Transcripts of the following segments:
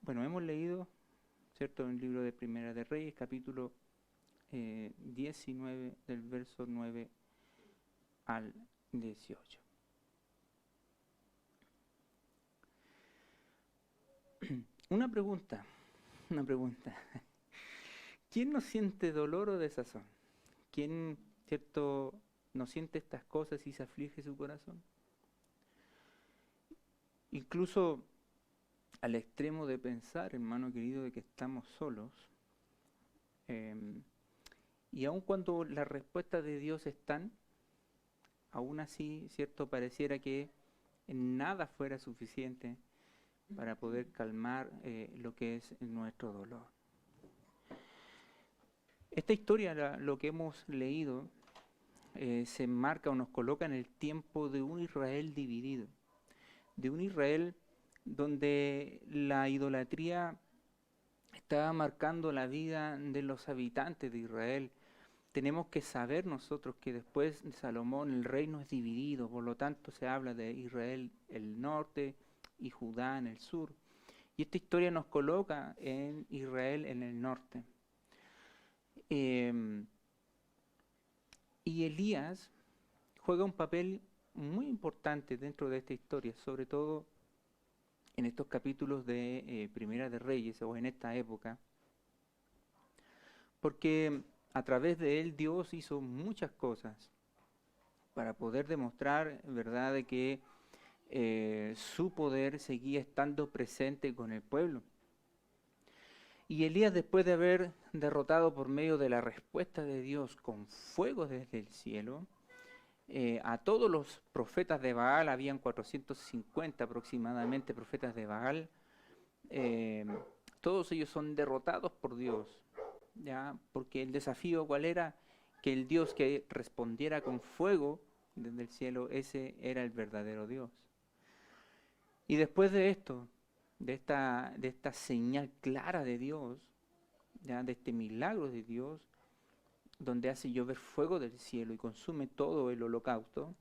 Bueno, hemos leído, ¿cierto?, en el libro de Primera de Reyes, capítulo 19, del verso 9 al 18. Una pregunta, una pregunta. ¿Quién no siente dolor o desazón? ¿Quién, cierto, no siente estas cosas y se aflige su corazón? Incluso al extremo de pensar, hermano querido, de que estamos solos. Y aun cuando las respuestas de Dios están, aún así, cierto, pareciera que nada fuera suficiente para poder calmar lo que es nuestro dolor. Esta historia, lo que hemos leído, se enmarca o nos coloca en el tiempo de un Israel dividido, de un Israel donde la idolatría estaba marcando la vida de los habitantes de Israel. Tenemos que saber nosotros que después de Salomón el reino es dividido, por lo tanto se habla de Israel el norte y Judá en el sur. Y esta historia nos coloca en Israel en el norte. Y Elías juega un papel muy importante dentro de esta historia, sobre todo en estos capítulos de Primera de Reyes o en esta época, porque a través de él Dios hizo muchas cosas para poder demostrar, ¿verdad?, de que su poder seguía estando presente con el pueblo. Y Elías, después de haber derrotado por medio de la respuesta de Dios con fuego desde el cielo, a todos los profetas de Baal, habían 450 aproximadamente profetas de Baal, eh, todos ellos son derrotados por Dios, ¿ya? Porque el desafío, ¿cuál era? Que el Dios que respondiera con fuego desde el cielo, ese era el verdadero Dios. Y después de esto, de esta señal clara de Dios, ¿ya?, de este milagro de Dios, donde hace llover fuego del cielo y consume todo el holocausto,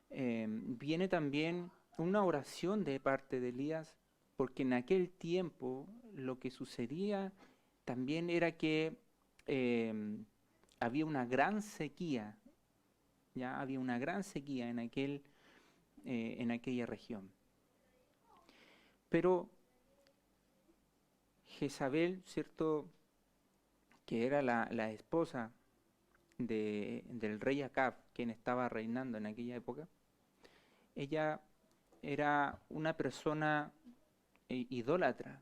viene también una oración de parte de Elías, porque en aquel tiempo lo que sucedía también era que había una gran sequía, ya había una gran sequía en aquella región. Pero Jezabel, ¿cierto?, que era la esposa del rey Acab, quien estaba reinando en aquella época, ella era una persona idólatra,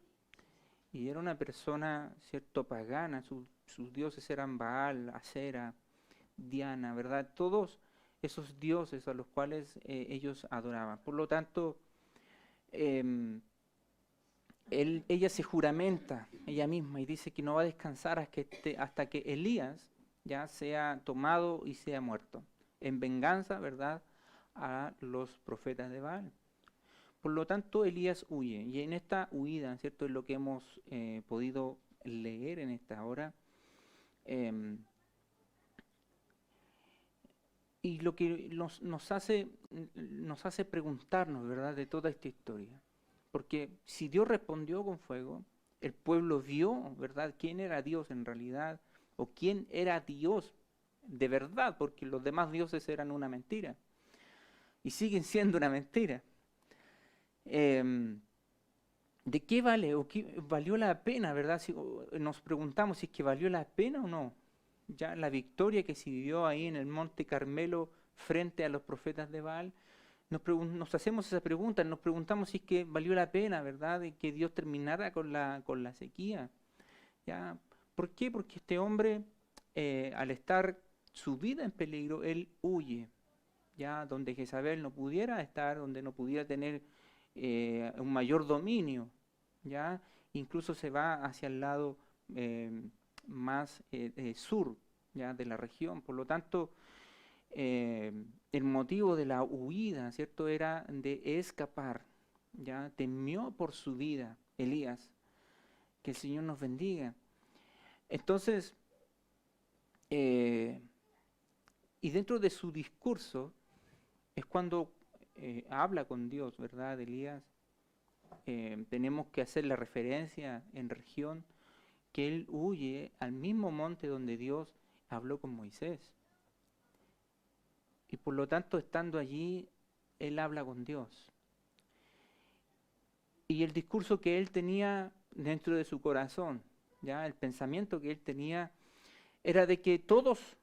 y era una persona, cierto, pagana. Sus dioses eran Baal, Acera, Diana, ¿verdad? Todos esos dioses a los cuales ellos adoraban. Por lo tanto, em, ella se juramenta ella misma y dice que no va a descansar hasta que Elías ya sea tomado y sea muerto, en venganza, ¿verdad?, a los profetas de Baal. Por lo tanto, Elías huye, y en esta huida, ¿cierto?, es lo que hemos podido leer en esta hora. Y lo que nos hace preguntarnos, ¿verdad?, de toda esta historia. Porque si Dios respondió con fuego, el pueblo vio, ¿verdad?, quién era Dios en realidad, o quién era Dios de verdad, porque los demás dioses eran una mentira, y siguen siendo una mentira. ¿De qué vale o qué valió la pena, verdad? Si nos preguntamos si es que valió la pena o no, ya la victoria que se vivió ahí en el Monte Carmelo frente a los profetas de Baal. Nos hacemos esa pregunta, nos preguntamos si es que valió la pena, ¿verdad?, de que Dios terminara con la sequía. ¿Ya? ¿Por qué? Porque este hombre, al estar su vida en peligro, él huye, ya donde Jezabel no pudiera estar, donde no pudiera tener un mayor dominio, ya incluso se va hacia el lado más sur, ya de la región. Por lo tanto, el motivo de la huida, ¿cierto?, era de escapar, ya temió por su vida Elías. Que el Señor nos bendiga. Entonces, Eh, y dentro de su discurso es cuando habla con Dios, ¿verdad, Elías? Tenemos que hacer la referencia en región que él huye al mismo monte donde Dios habló con Moisés. Y por lo tanto, estando allí, él habla con Dios. Y el discurso que él tenía dentro de su corazón, ya el pensamiento que él tenía, era de que todos,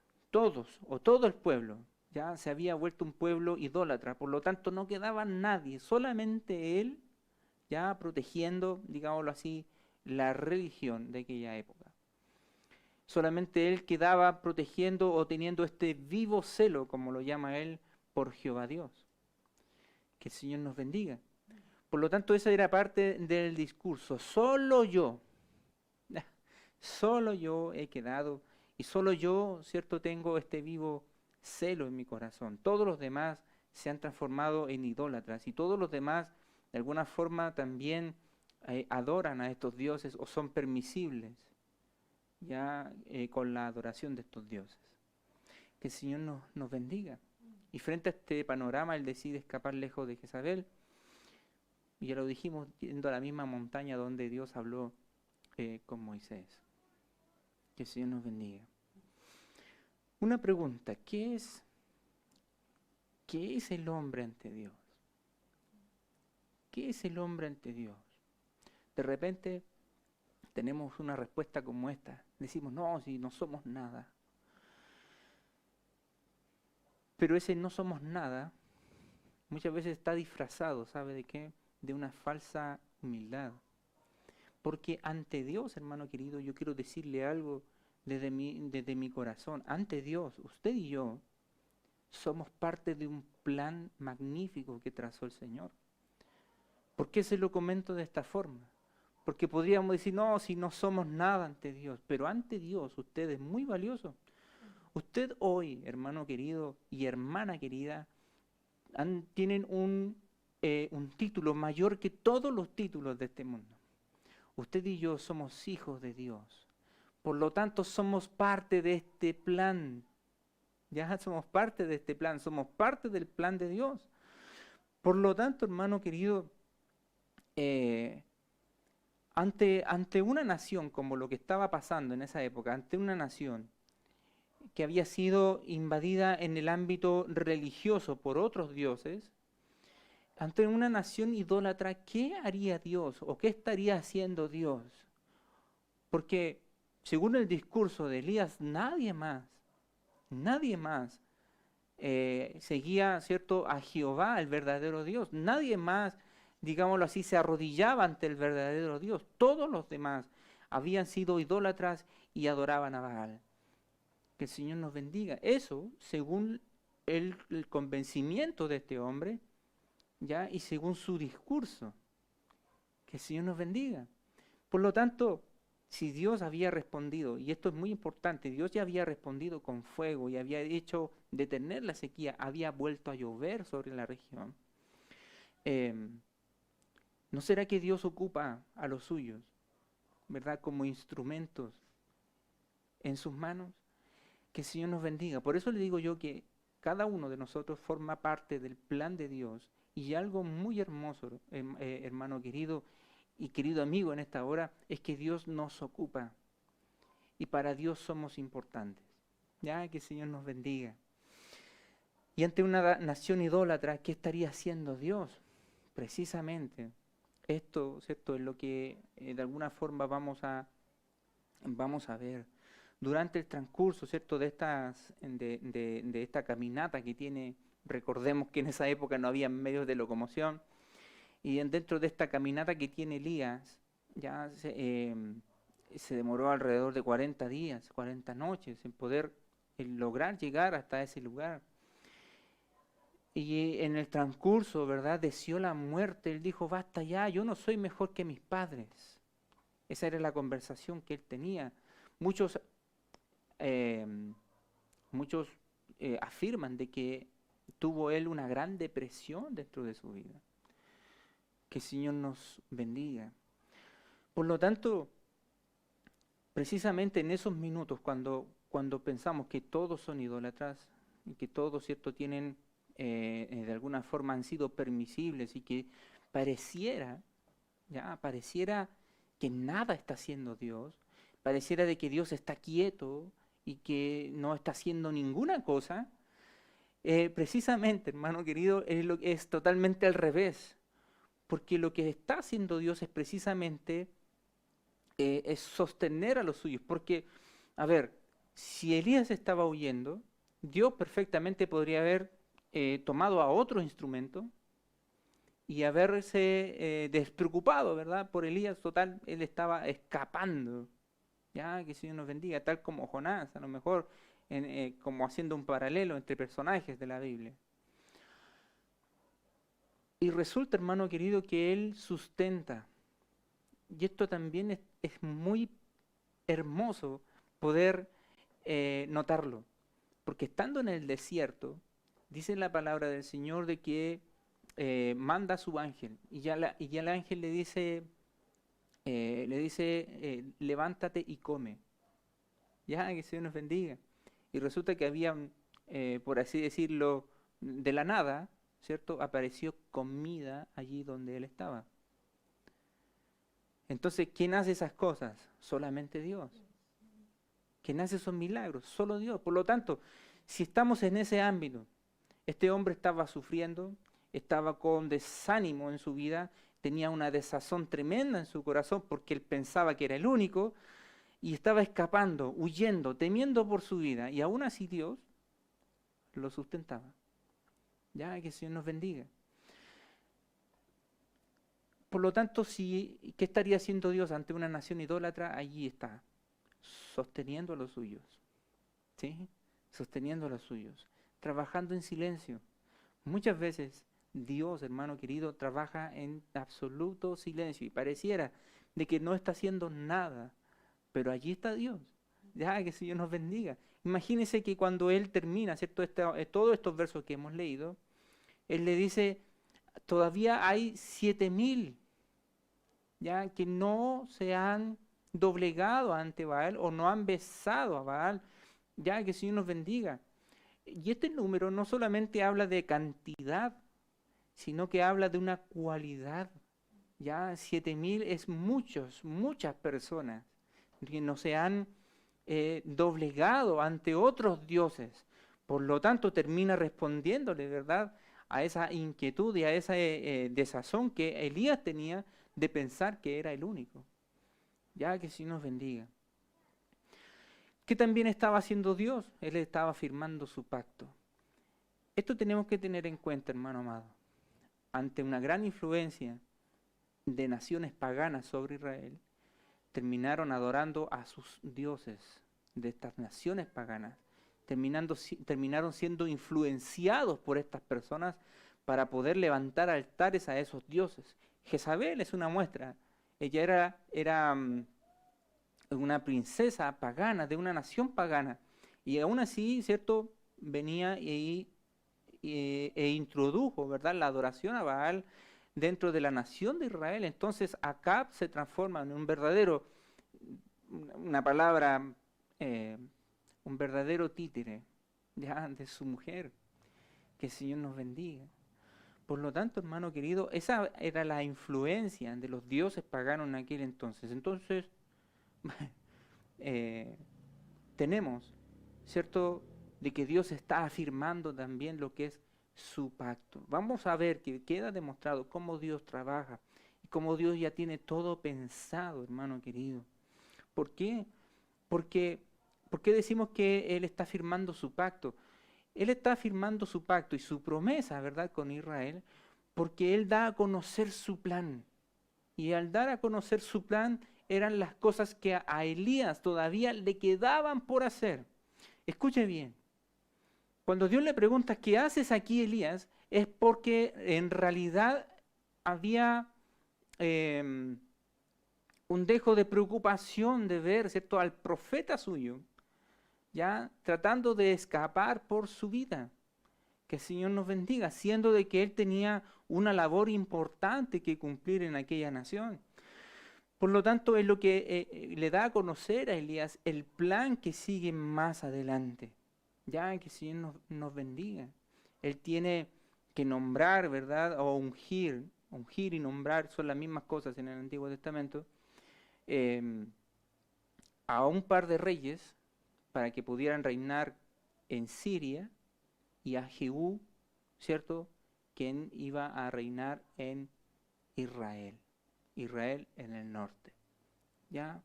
o todo el pueblo, ya se había vuelto un pueblo idólatra. Por lo tanto, no quedaba nadie, solamente él, ya protegiendo, digámoslo así, la religión de aquella época. Solamente él quedaba protegiendo o teniendo este vivo celo, como lo llama él, por Jehová Dios. Que el Señor nos bendiga. Por lo tanto, esa era parte del discurso. Solo yo he quedado y solo yo, cierto, tengo este vivo celo en mi corazón. Todos los demás se han transformado en idólatras y todos los demás, de alguna forma, también adoran a estos dioses o son permisibles ya con la adoración de estos dioses. Que el Señor nos bendiga. Y frente a este panorama, él decide escapar lejos de Jezabel. Y ya lo dijimos, yendo a la misma montaña donde Dios habló con Moisés. Que el Señor nos bendiga. Una pregunta, ¿qué es el hombre ante Dios? ¿Qué es el hombre ante Dios? De repente tenemos una respuesta como esta. Decimos, no, si no somos nada. Pero ese no somos nada muchas veces está disfrazado, ¿sabe de qué? De una falsa humildad. Porque ante Dios, hermano querido, yo quiero decirle algo desde mi corazón. Ante Dios, usted y yo somos parte de un plan magnífico que trazó el Señor. ¿Por qué se lo comento de esta forma? Porque podríamos decir, no, si no somos nada ante Dios, pero ante Dios usted es muy valioso. Usted hoy, hermano querido y hermana querida, tienen un título mayor que todos los títulos de este mundo. Usted y yo somos hijos de Dios. Por lo tanto, somos parte de este plan. Ya somos parte de este plan, somos parte del plan de Dios. Por lo tanto, hermano querido, ante una nación como lo que estaba pasando en esa época, ante una nación que había sido invadida en el ámbito religioso por otros dioses, ante una nación idólatra, ¿qué haría Dios o qué estaría haciendo Dios? Porque según el discurso de Elías, nadie más seguía, ¿cierto?, a Jehová, el verdadero Dios. Nadie más, digámoslo así, se arrodillaba ante el verdadero Dios. Todos los demás habían sido idólatras y adoraban a Baal. Que el Señor nos bendiga. Eso, según el convencimiento de este hombre, ¿ya? Y según su discurso. Que el Señor nos bendiga. Por lo tanto, si Dios había respondido, y esto es muy importante, Dios ya había respondido con fuego y había hecho detener la sequía, había vuelto a llover sobre la región. ¿No será que Dios ocupa a los suyos, verdad, como instrumentos en sus manos? Que el Señor nos bendiga. Por eso le digo yo que cada uno de nosotros forma parte del plan de Dios. Y algo muy hermoso, hermano querido y querido amigo en esta hora, es que Dios nos ocupa. Y para Dios somos importantes. Ya, que el Señor nos bendiga. Y ante una nación idólatra, ¿qué estaría haciendo Dios? Precisamente esto, ¿cierto? Es lo que de alguna forma vamos a ver. Durante el transcurso, ¿cierto?, de esta caminata que tiene, recordemos que en esa época no había medios de locomoción, y dentro de esta caminata que tiene Elías, ya se demoró alrededor de 40 días, 40 noches en poder lograr llegar hasta ese lugar. Y en el transcurso, ¿verdad?, deseó la muerte. Él dijo, basta ya, yo no soy mejor que mis padres. Esa era la conversación que él tenía. Muchos afirman de que tuvo él una gran depresión dentro de su vida. Que el Señor nos bendiga. Por lo tanto, precisamente en esos minutos, cuando cuando pensamos que todos son idólatras y que todos, ¿cierto?, tienen, de alguna forma han sido permisibles y que pareciera, ya, pareciera que nada está haciendo Dios, pareciera de que Dios está quieto y que no está haciendo ninguna cosa, precisamente, hermano querido, es totalmente al revés, porque lo que está haciendo Dios es precisamente es sostener a los suyos, porque, a ver, si Elías estaba huyendo, Dios perfectamente podría haber tomado a otro instrumento y haberse despreocupado, ¿verdad? Por Elías, total, él estaba escapando. Ya, que el Señor nos bendiga, tal como Jonás, a lo mejor, como haciendo un paralelo entre personajes de la Biblia. Y resulta, hermano querido, que Él sustenta. Y esto también es muy hermoso poder notarlo. Porque estando en el desierto, dice la palabra del Señor de que manda a su ángel. Y ya el ángel levántate y come. Ya, que el Señor nos bendiga. Y resulta que había, por así decirlo, de la nada, ¿cierto? Apareció comida allí donde él estaba. Entonces, ¿quién hace esas cosas? Solamente Dios. ¿Quién hace esos milagros? Solo Dios. Por lo tanto, si estamos en ese ámbito, este hombre estaba sufriendo, estaba con desánimo en su vida, tenía una desazón tremenda en su corazón porque él pensaba que era el único y estaba escapando, huyendo, temiendo por su vida. Y aún así Dios lo sustentaba. Ya, que el Señor nos bendiga. Por lo tanto, ¿qué estaría haciendo Dios ante una nación idólatra? Allí está, sosteniendo a los suyos, ¿sí? Sosteniendo a los suyos, trabajando en silencio. Muchas veces Dios, hermano querido, trabaja en absoluto silencio y pareciera de que no está haciendo nada, pero allí está Dios. Ya, que el Señor nos bendiga. Imagínense que cuando Él termina, ¿cierto? Todos estos versos que hemos leído, Él le dice, todavía hay 7.000 ya que no se han doblegado ante Baal o no han besado a Baal, ya que el Señor nos bendiga. Y este número no solamente habla de cantidad, sino que habla de una cualidad. Ya 7.000 es muchas personas que no se han doblegado ante otros dioses. Por lo tanto, termina respondiéndole, ¿verdad?, a esa inquietud y a esa desazón que Elías tenía de pensar que era el único. Ya, que el Señor nos bendiga. ¿Qué también estaba haciendo Dios? Él estaba firmando su pacto. Esto tenemos que tener en cuenta, hermano amado. Ante una gran influencia de naciones paganas sobre Israel, terminaron adorando a sus dioses de estas naciones paganas. Terminaron siendo influenciados por estas personas para poder levantar altares a esos dioses. Jezabel es una muestra. Ella era una princesa pagana, de una nación pagana. Y aún así, ¿cierto? Venía e introdujo, ¿verdad?, la adoración a Baal dentro de la nación de Israel. Entonces Acab se transforma en un verdadero, una palabra, un verdadero títere, ya, de su mujer. Que el Señor nos bendiga. Por lo tanto, hermano querido, esa era la influencia de los dioses paganos en aquel entonces. Entonces, tenemos, ¿cierto?, de que Dios está afirmando también lo que es su pacto. Vamos a ver que queda demostrado cómo Dios trabaja y cómo Dios ya tiene todo pensado, hermano querido. ¿Por qué? ¿Por qué decimos que Él está firmando su pacto? Él está firmando su pacto y su promesa, ¿verdad?, con Israel, porque Él da a conocer su plan. Y al dar a conocer su plan, eran las cosas que a Elías todavía le quedaban por hacer. Escuche bien, cuando Dios le pregunta, ¿qué haces aquí, Elías?, es porque en realidad había un dejo de preocupación de ver, ¿cierto?, al profeta suyo, ya tratando de escapar por su vida. Que el Señor nos bendiga, siendo de que él tenía una labor importante que cumplir en aquella nación. Por lo tanto, es lo que le da a conocer a Elías el plan que sigue más adelante. Ya que el Señor nos bendiga. Él tiene que nombrar, ¿verdad? O ungir. Ungir y nombrar son las mismas cosas en el Antiguo Testamento. A un par de reyes para que pudieran reinar en Siria y a Jehú, ¿cierto? Quien iba a reinar en Israel. Israel en el norte. ¿Ya?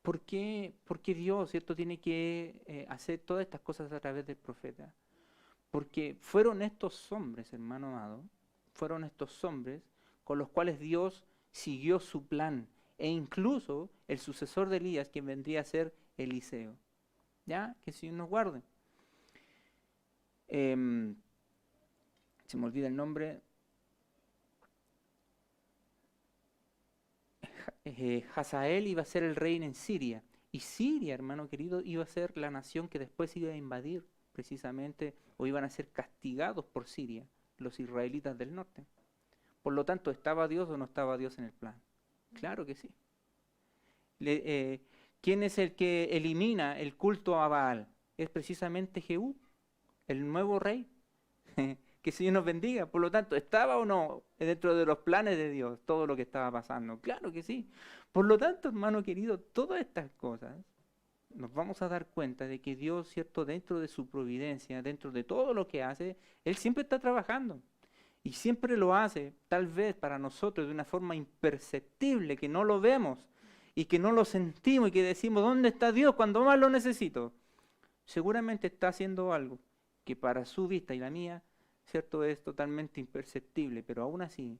¿Por qué Dios, ¿cierto? Tiene que hacer todas estas cosas a través del profeta? Porque fueron estos hombres, hermano amado, fueron estos hombres con los cuales Dios siguió su plan, e incluso el sucesor de Elías, quien vendría a ser Eliseo. ¿Ya? Que el Señor nos guarde. Se me olvida el nombre. Hazael iba a ser el rey en Siria. Y Siria, hermano querido, iba a ser la nación que después iba a invadir precisamente, o iban a ser castigados por Siria, los israelitas del norte. Por lo tanto, ¿estaba Dios o no estaba Dios en el plan? Claro que sí. ¿Quién es el que elimina el culto a Baal? Es precisamente Jehú, el nuevo rey. Que el Señor nos bendiga. Por lo tanto, ¿estaba o no dentro de los planes de Dios todo lo que estaba pasando? Claro que sí. Por lo tanto, hermano querido, todas estas cosas nos vamos a dar cuenta de que Dios, cierto, dentro de su providencia, dentro de todo lo que hace, Él siempre está trabajando. Y siempre lo hace, tal vez para nosotros, de una forma imperceptible, que no lo vemos y que no lo sentimos y que decimos, ¿dónde está Dios cuando más lo necesito? Seguramente está haciendo algo que para su vista y la mía, cierto, es totalmente imperceptible, pero aún así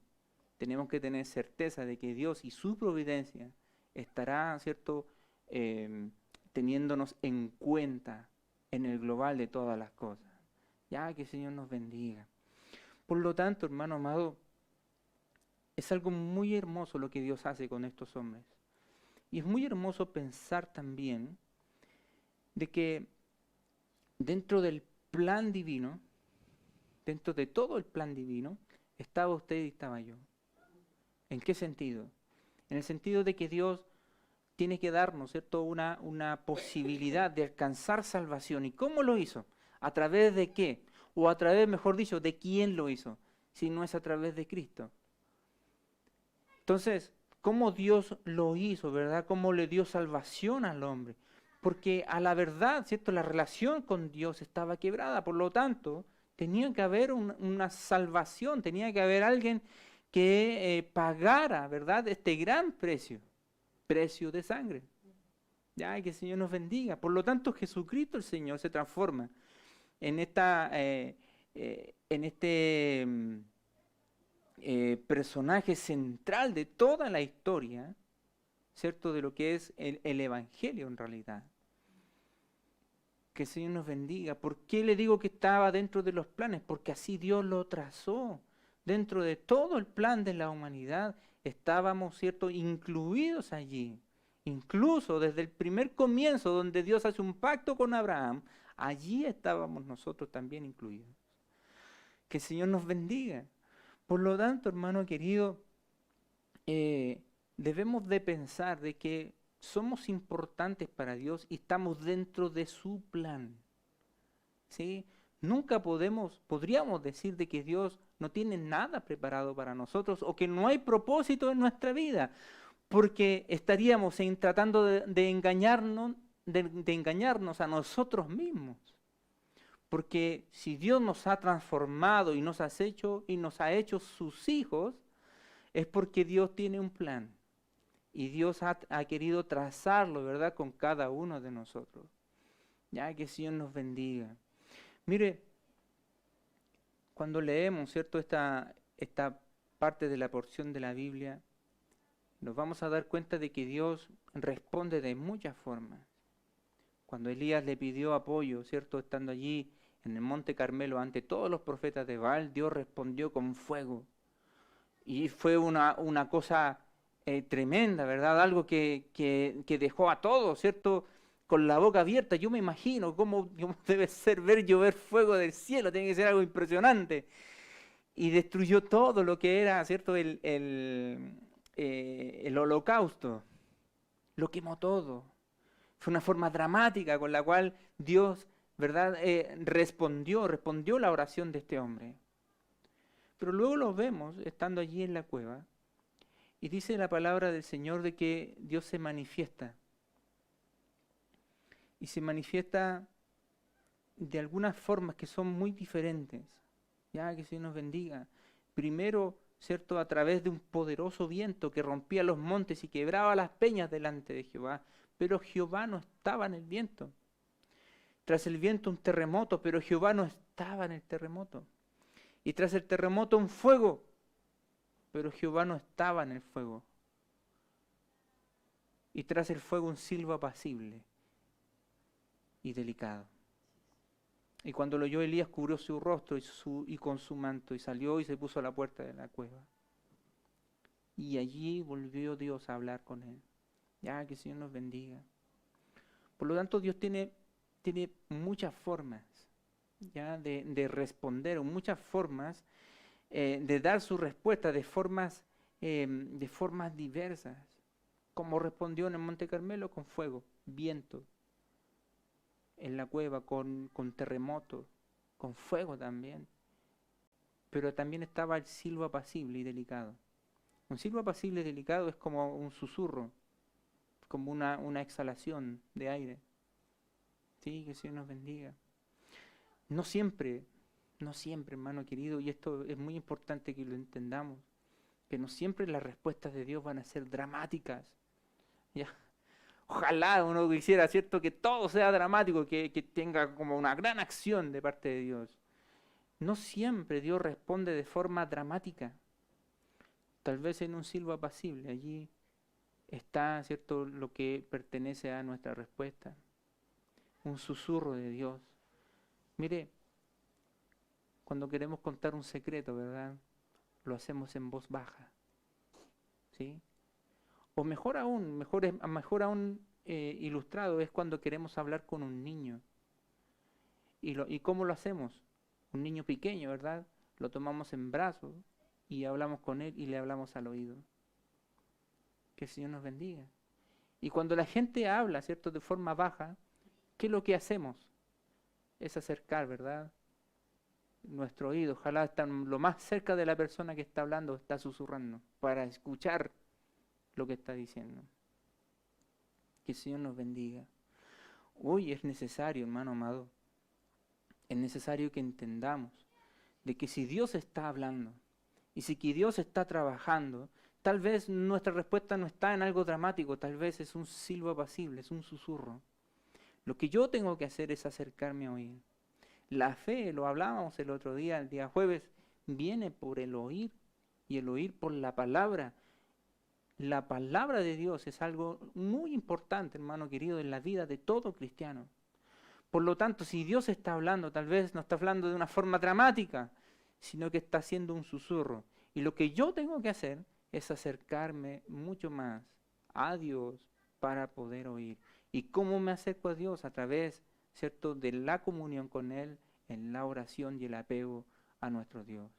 tenemos que tener certeza de que Dios y su providencia estará, cierto, teniéndonos en cuenta en el global de todas las cosas. Ya que el Señor nos bendiga. Por lo tanto, hermano amado, es algo muy hermoso lo que Dios hace con estos hombres. Y es muy hermoso pensar también de que dentro del plan divino, dentro de todo el plan divino, estaba usted y estaba yo. ¿En qué sentido? En el sentido de que Dios tiene que darnos, ¿cierto?, una posibilidad de alcanzar salvación. ¿Y cómo lo hizo? ¿A través de qué? O a través, mejor dicho, ¿de quién lo hizo? Si no es a través de Cristo. Entonces, ¿cómo Dios lo hizo, verdad? ¿Cómo le dio salvación al hombre? Porque a la verdad, ¿cierto?, la relación con Dios estaba quebrada. Por lo tanto, tenía que haber una salvación, tenía que haber alguien que pagara, ¿verdad?, este gran precio de sangre. Ya, que el Señor nos bendiga. Por lo tanto, Jesucristo el Señor se transforma en este personaje central de toda la historia, ¿cierto?, de lo que es el Evangelio en realidad. Que el Señor nos bendiga. ¿Por qué le digo que estaba dentro de los planes? Porque así Dios lo trazó. Dentro de todo el plan de la humanidad estábamos, ¿cierto?, incluidos allí. Incluso desde el primer comienzo, donde Dios hace un pacto con Abraham, allí estábamos nosotros también incluidos. Que el Señor nos bendiga. Por lo tanto, hermano querido, debemos de pensar de que somos importantes para Dios y estamos dentro de su plan. ¿Sí? Nunca podríamos decir de que Dios no tiene nada preparado para nosotros o que no hay propósito en nuestra vida, porque estaríamos tratando de engañarnos a nosotros mismos. Porque si Dios nos ha transformado y nos ha hecho sus hijos, es porque Dios tiene un plan. Y Dios ha querido trazarlo, ¿verdad?, con cada uno de nosotros. Ya que el Señor nos bendiga. Mire, cuando leemos, ¿cierto?, esta parte de la porción de la Biblia, nos vamos a dar cuenta de que Dios responde de muchas formas. Cuando Elías le pidió apoyo, ¿cierto?, estando allí en el Monte Carmelo ante todos los profetas de Baal, Dios respondió con fuego. Y fue una cosa tremenda, ¿verdad? Algo que dejó a todos, ¿cierto?, con la boca abierta. Yo me imagino cómo debe ser ver llover fuego del cielo, tiene que ser algo impresionante. Y destruyó todo lo que era, ¿cierto?, el holocausto, lo quemó todo. Fue una forma dramática con la cual Dios, ¿verdad?, respondió la oración de este hombre. Pero luego lo vemos estando allí en la cueva y dice la palabra del Señor de que Dios se manifiesta. Y se manifiesta de algunas formas que son muy diferentes. Ya, que el Señor nos bendiga. Primero, ¿cierto?, a través de un poderoso viento que rompía los montes y quebraba las peñas delante de Jehová. Pero Jehová no estaba en el viento. Tras el viento un terremoto, pero Jehová no estaba en el terremoto. Y tras el terremoto un fuego, pero Jehová no estaba en el fuego. Y tras el fuego un silbo apacible y delicado. Y cuando lo oyó Elías, cubrió su rostro y con su manto, y salió y se puso a la puerta de la cueva. Y allí volvió Dios a hablar con él. Ya, que el Señor nos bendiga. Por lo tanto, Dios tiene muchas formas, ya, de responder, o muchas formas de dar su respuesta de formas diversas. Como respondió en el Monte Carmelo, con fuego, viento. En la cueva con terremoto, con fuego también. Pero también estaba el silbo apacible y delicado. Un silbo apacible y delicado es como un susurro, como una exhalación de aire. Sí, que el Señor nos bendiga. No siempre, hermano querido, y esto es muy importante que lo entendamos, que no siempre las respuestas de Dios van a ser dramáticas. ¿Ya? Ojalá uno quisiera, ¿cierto?, que todo sea dramático, que tenga como una gran acción de parte de Dios. No siempre Dios responde de forma dramática. Tal vez en un silbo apacible, allí está, ¿cierto?, lo que pertenece a nuestra respuesta. Un susurro de Dios. Mire, cuando queremos contar un secreto, ¿verdad?, lo hacemos en voz baja. ¿Sí? O mejor aún ilustrado es cuando queremos hablar con un niño. ¿Y cómo lo hacemos? Un niño pequeño, ¿verdad? Lo tomamos en brazos y hablamos con él y le hablamos al oído. Que el Señor nos bendiga. Y cuando la gente habla, ¿cierto?, de forma baja, ¿qué es lo que hacemos? Es acercar, ¿verdad?, nuestro oído. Ojalá estar lo más cerca de la persona que está hablando, está susurrando, para escuchar lo que está diciendo. Que el Señor nos bendiga. Hoy es necesario, hermano amado, es necesario que entendamos de que si Dios está hablando y si que Dios está trabajando, tal vez nuestra respuesta no está en algo dramático, tal vez es un silbo apacible, es un susurro. Lo que yo tengo que hacer es acercarme a oír. La fe, lo hablábamos el otro día, el día jueves, viene por el oír y el oír por la palabra. La palabra de Dios es algo muy importante, hermano querido, en la vida de todo cristiano. Por lo tanto, si Dios está hablando, tal vez no está hablando de una forma dramática, sino que está haciendo un susurro. Y lo que yo tengo que hacer es acercarme mucho más a Dios para poder oír. ¿Y cómo me acerco a Dios? A través, ¿cierto?, de la comunión con Él, en la oración y el apego a nuestro Dios.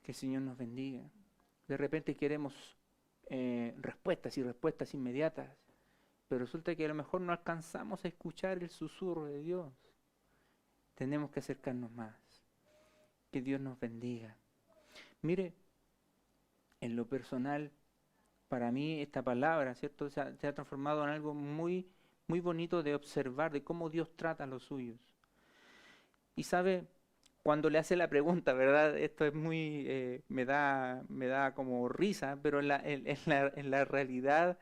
Que el Señor nos bendiga. De repente queremos respuestas inmediatas, pero resulta que a lo mejor no alcanzamos a escuchar el susurro de Dios. Tenemos que acercarnos más. Que Dios nos bendiga. Mire, en lo personal, para mí esta palabra, ¿cierto?, se ha transformado en algo muy, muy bonito de observar, de cómo Dios trata a los suyos. Y sabe, cuando le hace la pregunta, ¿verdad? Esto es muy, me da como risa, pero en la realidad,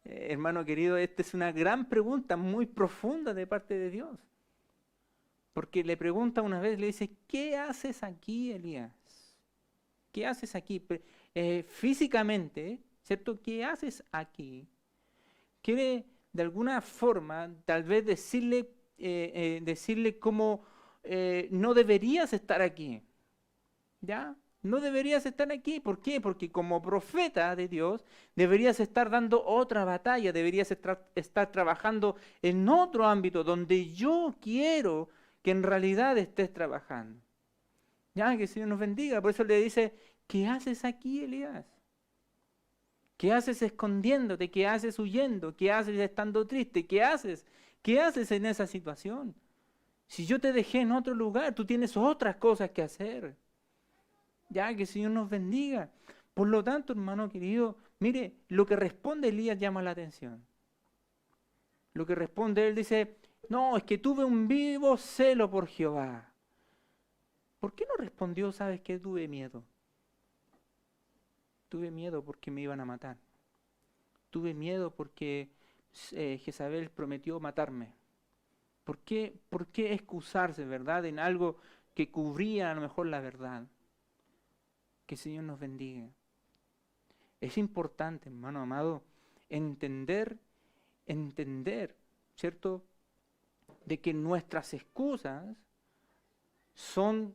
hermano querido, esta es una gran pregunta, muy profunda de parte de Dios. Porque le pregunta una vez, le dice, ¿qué haces aquí, Elías? ¿Qué haces aquí? Físicamente, ¿cierto? ¿Qué haces aquí? Quiere de alguna forma tal vez decirle cómo no deberías estar aquí. ¿Ya? No deberías estar aquí. ¿Por qué? Porque como profeta de Dios deberías estar dando otra batalla, deberías estar trabajando en otro ámbito donde yo quiero que en realidad estés trabajando. Ya, que el Señor nos bendiga. Por eso le dice, ¿qué haces aquí, Elías? ¿Qué haces escondiéndote? ¿Qué haces huyendo? ¿Qué haces estando triste? ¿Qué haces? ¿Qué haces en esa situación? Si yo te dejé en otro lugar, tú tienes otras cosas que hacer. Ya, que el Señor nos bendiga. Por lo tanto, hermano querido, mire, lo que responde Elías llama la atención. Lo que responde él dice, no, es que tuve un vivo celo por Jehová. ¿Por qué no respondió, sabes qué? Tuve miedo. Tuve miedo porque me iban a matar. Tuve miedo porque Jezabel prometió matarme. Por qué excusarse, verdad, en algo que cubría a lo mejor la verdad? Que el Señor nos bendiga. Es importante, hermano amado, entender, ¿cierto? De que nuestras excusas son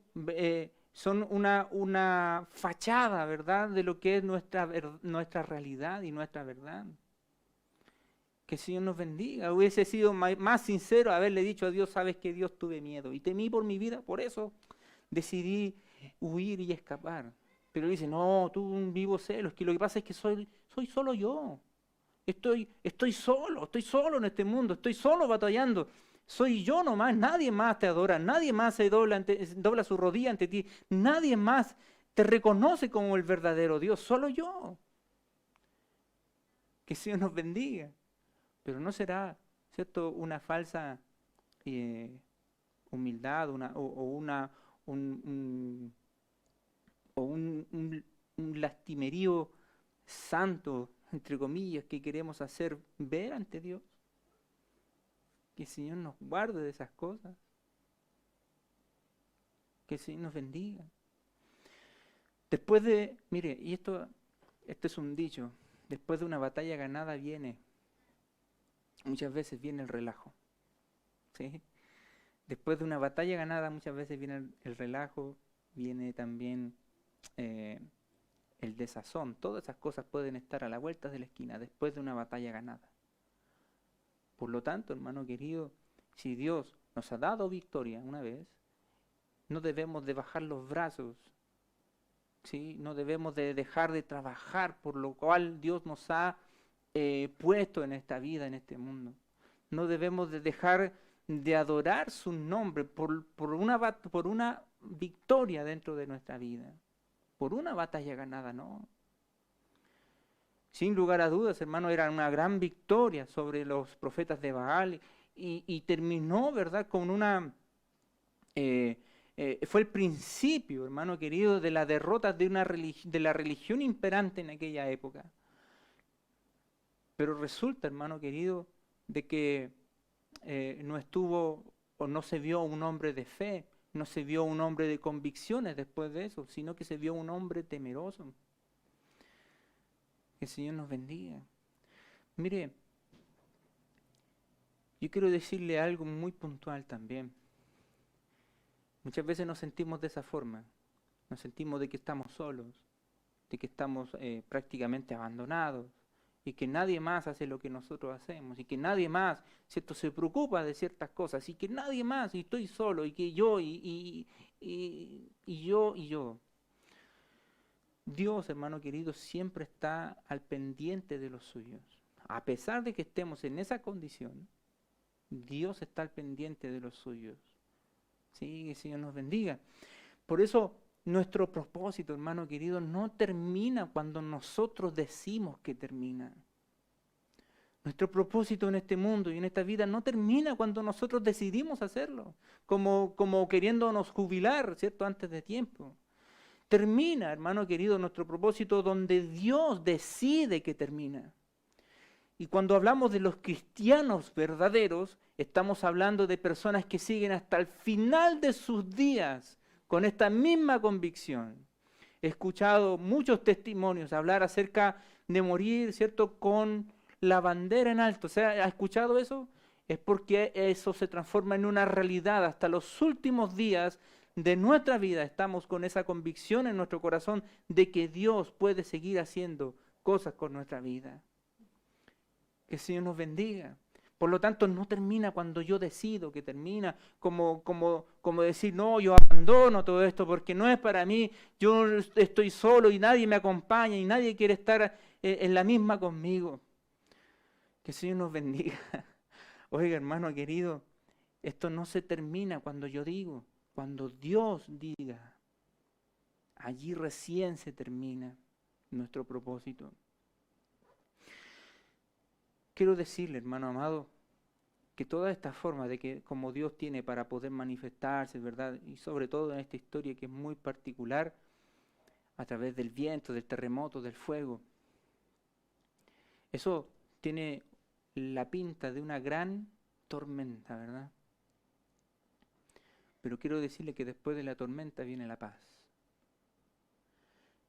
una fachada, ¿verdad? De lo que es nuestra realidad y nuestra verdad. Que el Señor nos bendiga. Hubiese sido más sincero haberle dicho a Dios, sabes que Dios, tuve miedo y temí por mi vida, por eso decidí huir y escapar. Pero dice, no, tuve un vivo celo, es que lo que pasa es que soy solo yo. Estoy solo en este mundo, estoy solo batallando. Soy yo nomás, nadie más te adora, nadie más se dobla su rodilla ante ti, nadie más te reconoce como el verdadero Dios, solo yo. Que el Señor nos bendiga. Pero no será, ¿cierto?, una falsa humildad, un lastimerío santo, entre comillas, que queremos hacer ver ante Dios. Que el Señor nos guarde de esas cosas. Que el Señor nos bendiga. Después de, mire, y esto es un dicho, después de una batalla ganada muchas veces viene el relajo. ¿Sí? Después de una batalla ganada muchas veces viene el relajo, viene también el desazón. Todas esas cosas pueden estar a la vuelta de la esquina después de una batalla ganada. Por lo tanto, hermano querido, si Dios nos ha dado victoria una vez, no debemos de bajar los brazos, ¿sí? No debemos de dejar de trabajar por lo cual Dios nos ha puesto en esta vida, en este mundo. No debemos de dejar de adorar su nombre por una victoria dentro de nuestra vida, por una batalla ganada, no. Sin lugar a dudas, hermano, era una gran victoria sobre los profetas de Baal y terminó, ¿verdad?, con fue el principio, hermano querido, de la derrota de la religión imperante en aquella época. Pero resulta, hermano querido, de que no estuvo o no se vio un hombre de fe, no se vio un hombre de convicciones después de eso, sino que se vio un hombre temeroso. Que el Señor nos bendiga. Mire, yo quiero decirle algo muy puntual también. Muchas veces nos sentimos de esa forma, nos sentimos de que estamos solos, de que estamos prácticamente abandonados, y que nadie más hace lo que nosotros hacemos, y que nadie más, ¿cierto?, se preocupa de ciertas cosas, y que nadie más, y estoy solo, y que yo, y yo. Dios, hermano querido, siempre está al pendiente de los suyos. A pesar de que estemos en esa condición, Dios está al pendiente de los suyos. Sí, que el Señor nos bendiga. Por eso nuestro propósito, hermano querido, no termina cuando nosotros decimos que termina. Nuestro propósito en este mundo y en esta vida no termina cuando nosotros decidimos hacerlo, como queriéndonos jubilar, ¿cierto?, antes de tiempo. Termina, hermano querido, nuestro propósito donde Dios decide que termina. Y cuando hablamos de los cristianos verdaderos, estamos hablando de personas que siguen hasta el final de sus días con esta misma convicción. He escuchado muchos testimonios hablar acerca de morir, ¿cierto?, con la bandera en alto. O sea, ¿ha escuchado eso? Es porque eso se transforma en una realidad. Hasta los últimos días de nuestra vida estamos con esa convicción en nuestro corazón de que Dios puede seguir haciendo cosas con nuestra vida. Que el Señor nos bendiga. Por lo tanto, no termina cuando yo decido que termina, como decir, no, yo abandono todo esto porque no es para mí, yo estoy solo y nadie me acompaña y nadie quiere estar en la misma conmigo. Que el Señor nos bendiga. Oiga, hermano querido, esto no se termina cuando yo digo, cuando Dios diga. Allí recién se termina nuestro propósito. Quiero decirle, hermano amado, que toda esta forma de que como Dios tiene para poder manifestarse, ¿verdad? Y sobre todo en esta historia que es muy particular, a través del viento, del terremoto, del fuego, eso tiene la pinta de una gran tormenta, ¿verdad? Pero quiero decirle que después de la tormenta viene la paz.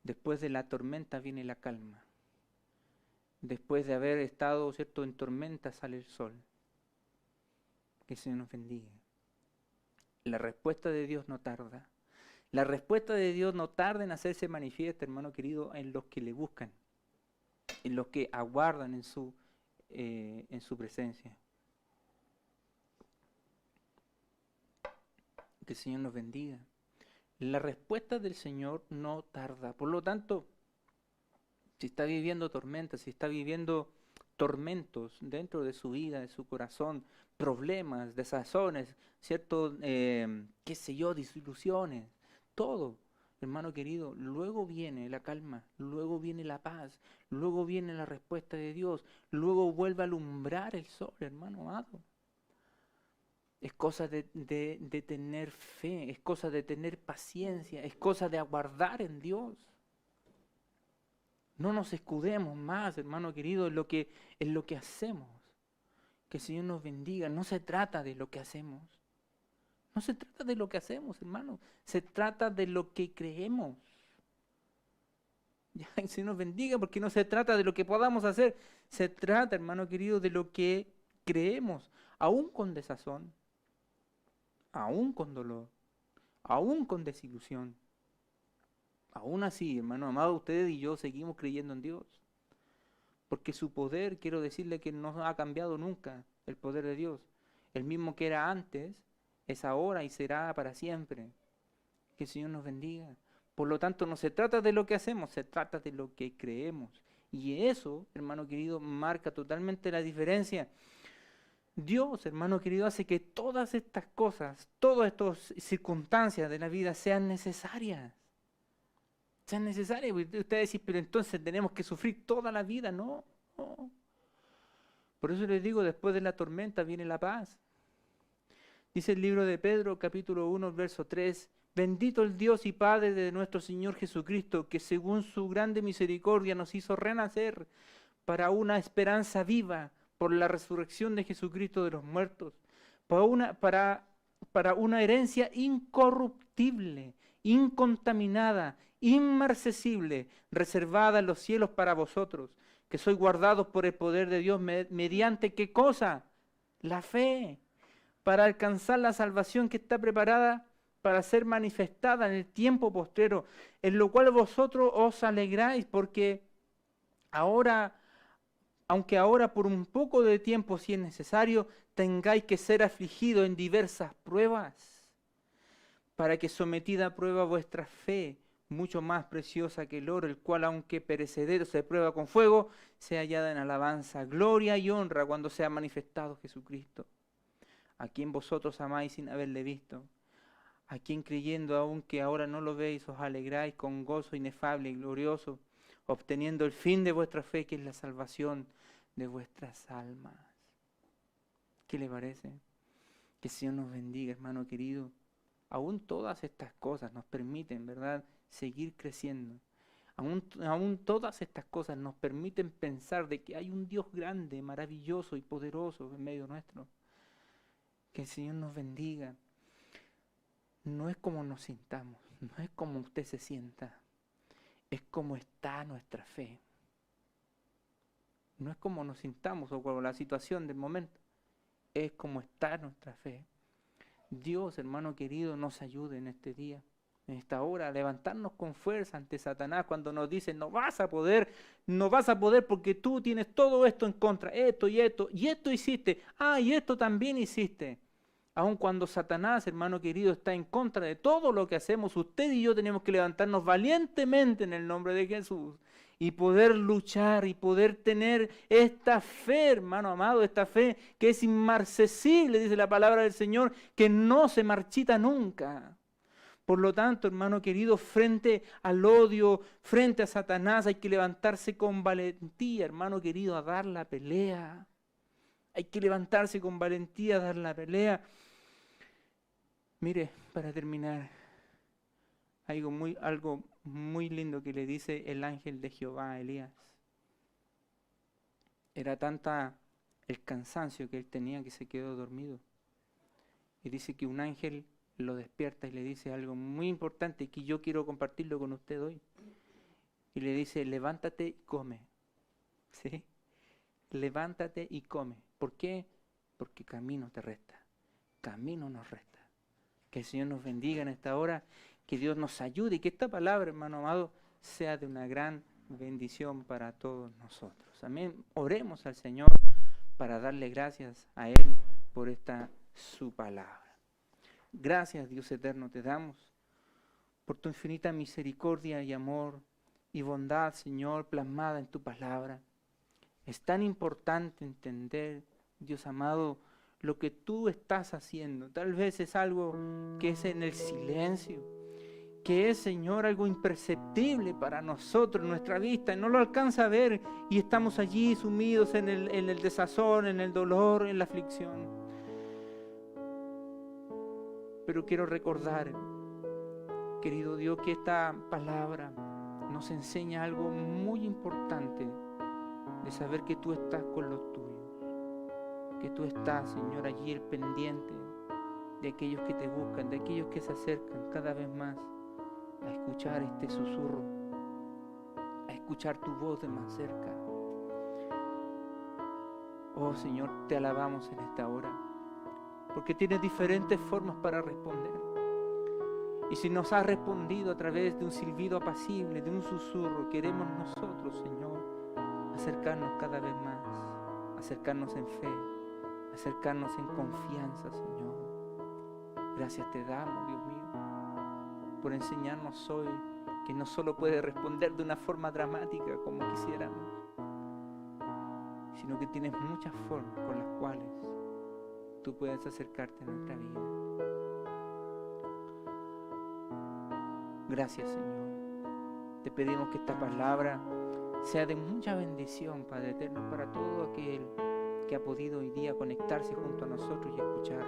Después de la tormenta viene la calma. Después de haber estado, ¿cierto?, en tormenta sale el sol. Que el Señor nos bendiga. La respuesta de Dios no tarda. La respuesta de Dios no tarda en hacerse manifiesta, hermano querido, en los que le buscan, en los que aguardan en su presencia. Que el Señor nos bendiga. La respuesta del Señor no tarda. Por lo tanto, si está viviendo tormentas, si está viviendo tormentos dentro de su vida, de su corazón, problemas, desazones, ¿cierto? Qué sé yo, desilusiones, todo, hermano querido, luego viene la calma, luego viene la paz, luego viene la respuesta de Dios, luego vuelve a alumbrar el sol, hermano amado. Es cosa de tener fe, es cosa de tener paciencia, es cosa de aguardar en Dios. No nos escudemos más, hermano querido, en lo que hacemos. Que el Señor nos bendiga. No se trata de lo que hacemos. No se trata de lo que hacemos, hermano. Se trata de lo que creemos. Ya, el Señor nos bendiga porque no se trata de lo que podamos hacer. Se trata, hermano querido, de lo que creemos. Aún con desazón, aún con dolor, aún con desilusión. Aún así, hermano amado, usted y yo seguimos creyendo en Dios. Porque su poder, quiero decirle que no ha cambiado nunca, el poder de Dios. El mismo que era antes, es ahora y será para siempre. Que el Señor nos bendiga. Por lo tanto, no se trata de lo que hacemos, se trata de lo que creemos. Y eso, hermano querido, marca totalmente la diferencia. Dios, hermano querido, hace que todas estas cosas, todas estas circunstancias de la vida sean necesarias. Sean necesarias. Ustedes dicen, pero entonces tenemos que sufrir toda la vida. No, no. Por eso les digo, después de la tormenta viene la paz. Dice el libro de Pedro, capítulo 1, verso 3, bendito el Dios y Padre de nuestro Señor Jesucristo, que según su grande misericordia nos hizo renacer para una esperanza viva por la resurrección de Jesucristo de los muertos, para una herencia incorruptible, incontaminada, inmarcesible, reservada en los cielos para vosotros, que sois guardados por el poder de Dios mediante ¿qué cosa? La fe, para alcanzar la salvación que está preparada para ser manifestada en el tiempo postrero, en lo cual vosotros os alegráis, porque ahora, aunque ahora por un poco de tiempo, si es necesario, tengáis que ser afligidos en diversas pruebas, para que sometida a prueba vuestra fe, mucho más preciosa que el oro, el cual aunque perecedero se prueba con fuego, sea hallada en alabanza, gloria y honra cuando sea manifestado Jesucristo, a quien vosotros amáis sin haberle visto, a quien creyendo aún que ahora no lo veis, os alegráis con gozo inefable y glorioso, obteniendo el fin de vuestra fe, que es la salvación de vuestras almas. ¿Qué le parece? Que el Señor nos bendiga, hermano querido. Aún todas estas cosas nos permiten, ¿verdad?, seguir creciendo. Aún todas estas cosas nos permiten pensar de que hay un Dios grande, maravilloso y poderoso en medio nuestro. Que el Señor nos bendiga. No es como nos sintamos, no es como usted se sienta, es como está nuestra fe. No es como nos sintamos o como la situación del momento, es como está nuestra fe. Dios, hermano querido, nos ayude en este día. en esta hora, levantarnos con fuerza ante Satanás cuando nos dice, no vas a poder porque tú tienes todo esto en contra, esto y esto hiciste, y esto también hiciste. Aun cuando Satanás, hermano querido, está en contra de todo lo que hacemos, usted y yo tenemos que levantarnos valientemente en el nombre de Jesús y poder luchar y poder tener esta fe, hermano amado, esta fe que es inmarcesible, dice la palabra del Señor, que no se marchita nunca. Por lo tanto, hermano querido, frente al odio, frente a Satanás, hay que levantarse con valentía, hermano querido, a dar la pelea. Hay que levantarse con valentía a dar la pelea. Mire, para terminar, algo muy lindo que le dice el ángel de Jehová a Elías. Era tanta el cansancio que él tenía que se quedó dormido. Y dice que un ángel lo despierta y le dice algo muy importante que yo quiero compartirlo con usted hoy. Y le dice, levántate y come. ¿Sí? Levántate y come. ¿Por qué? Porque camino te resta. Camino nos resta. Que el Señor nos bendiga en esta hora, que Dios nos ayude y que esta palabra, hermano amado, sea de una gran bendición para todos nosotros. Amén. Oremos al Señor para darle gracias a Él por esta su palabra. Gracias, Dios eterno, te damos por tu infinita misericordia y amor y bondad, Señor, plasmada en tu palabra. Es tan importante entender, Dios amado, lo que tú estás haciendo. Tal vez es algo que es en el silencio, que es, Señor, algo imperceptible para nosotros, nuestra vista, no lo alcanza a ver y estamos allí sumidos en el desazón, en el dolor, en la aflicción. Pero quiero recordar, querido Dios, que esta palabra nos enseña algo muy importante de saber que tú estás con los tuyos, que tú estás, Señor, allí el pendiente de aquellos que te buscan, de aquellos que se acercan cada vez más a escuchar este susurro, a escuchar tu voz de más cerca. Oh Señor, te alabamos en esta hora, porque tienes diferentes formas para responder. Y si nos has respondido a través de un silbido apacible, de un susurro, queremos nosotros, Señor, acercarnos cada vez más, acercarnos en fe, acercarnos en confianza, Señor. Gracias te damos, Dios mío, por enseñarnos hoy que no solo puedes responder de una forma dramática como quisiéramos, sino que tienes muchas formas con las cuales tú puedes acercarte a nuestra vida. Gracias, Señor. Te pedimos que esta palabra sea de mucha bendición, Padre eterno, para todo aquel que ha podido hoy día conectarse junto a nosotros y escuchar.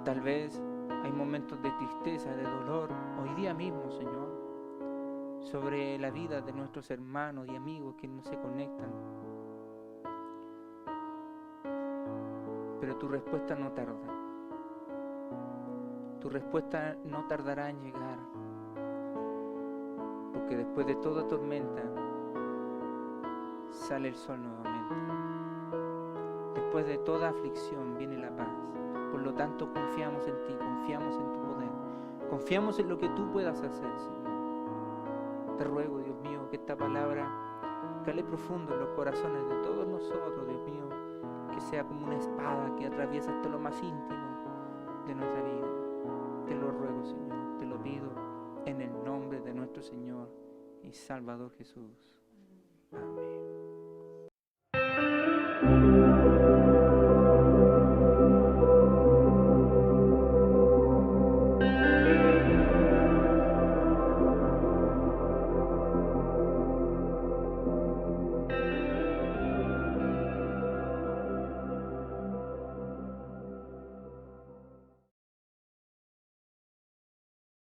Tal vez hay momentos de tristeza, de dolor, hoy día mismo, Señor, sobre la vida de nuestros hermanos y amigos que no se conectan. Pero tu respuesta no tarda. Tu respuesta no tardará en llegar. Porque después de toda tormenta sale el sol nuevamente. Después de toda aflicción viene la paz. Por lo tanto, confiamos en ti, confiamos en tu poder, confiamos en lo que tú puedas hacer, Señor. Te ruego, Dios mío, que esta palabra cale profundo en los corazones de todos nosotros, Dios mío, que sea como una espada que atraviesa hasta lo más íntimo de nuestra vida. Te lo ruego, Señor, te lo pido en el nombre de nuestro Señor y Salvador Jesús. Amén.